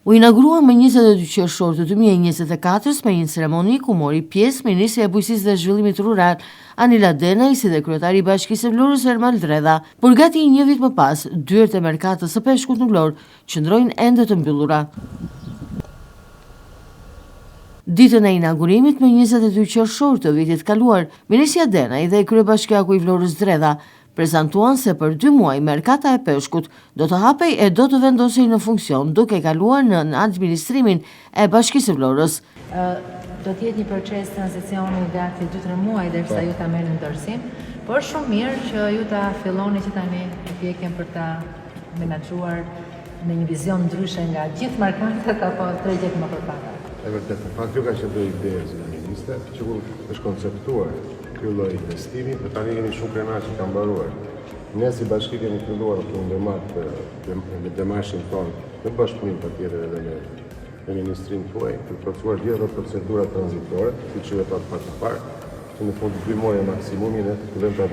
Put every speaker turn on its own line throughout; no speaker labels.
U inaugurua më 22 qershor të 2024 me një ceremoni ku mori pjesë Ministri e Bujqësisë dhe Zhvillimit Rural Anila Denaj, si dhe kryetari i Bashkisë së Vlorës Ermal Dredha. Por gati një vit më pas, dyert e merkatës së peshkut në Vlorë qëndrojnë ende të mbyllura. Ditën e inaugurimit me 22 qershor të vitit kaluar, Ministria Denaj dhe kryebashkiaku i Vlorës Dredha prezantuan se për 2 muaj merkata e peshkut do të hapej e do të vendosej në funksion duke kaluar në administrimin e Bashkisë së Vlorës.
Do të jetë një proces tranzicioni gati 2-3 muaj derisa ju ta merrni ndërsim, por shumë mirë që ju ta filloni që tani pjekjen për ta menaxhuar në një vizion ndryshe nga gjithë markatët apo tregjet më përpara.
E vërtet, në fakt ju ka qenë ide zyrtaristë që është konceptuar ky lloj investimi, dhe tani jeni shumë krenar që ka mbaruar. Ne si bashki kemi filluar të ndërmarrë demarsin tonë në bashkëpunim patjetër edhe me ministrin tuaj, për të plotësuar gjithë ato procedura tranzitore, siç ju e pat pak më parë, që në fund 2 muaj maksimumi ne fillojmë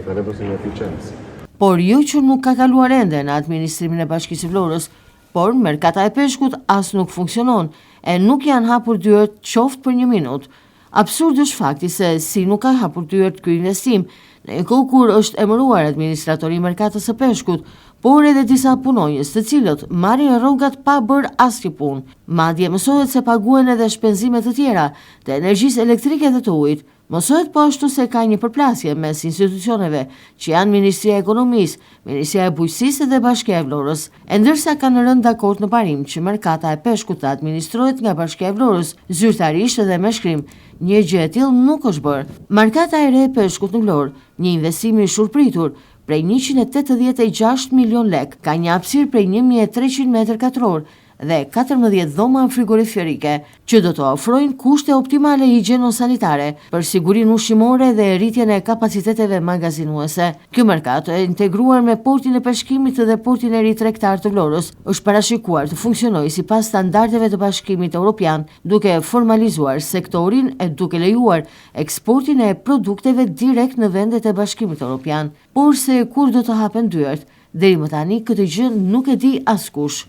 ta vendosim në eficiencë.
Por jo që nuk ka kaluar ende në administrimin e Bashkisë së Vlorës, por merkata e peshkut as nuk funksionon e nuk janë hapur dyert qoftë për 1 minutë. Absurd është fakti se si nuk ka hapur dyert ky investim, në një kohë kur është emëruar administratori i merkatës së peshkut, por edhe disa punonjës të cilët marrin rrogat pa bërë asnjë punë. Madje mësohet se paguhen edhe shpenzime të tjera të energjisë elektrike dhe të ujit. Mësohet po ashtu se ka një përplasje mes institucioneve që janë Ministria e Ekonomisë, Ministria e Bujqësisë dhe Bashkia e Vlorës, e ndërsa kanë rënë dakord në parim që merkata e peshkut të administrohet nga Bashkia e Vlorës, zyrtarisht dhe me shkrim. Një gjë e tillë nuk është bërë. Merkata e re e peshkut në Vlorë, një investim i shurpritur prej 186 milion lek, ka një hapësirë prej 1300 m2 dhe 14 dhoma frigoriferike, që do të ofrojnë kushte optimale higjieno-sanitare për sigurinë ushqimore dhe rritjen e kapaciteteve magazinuese. Ky merkat, e integruar me portin e peshkimit dhe portin e ri tregtar të Vlorës, është parashikuar të funksionojë sipas standardeve të Bashkimit Evropian, duke formalizuar sektorin e duke lejuar eksportin e produkteve direkt në vendet e Bashkimit Evropian. Por se kur do të hapen dyert, deri më tani këtë gjë nuk e di askush.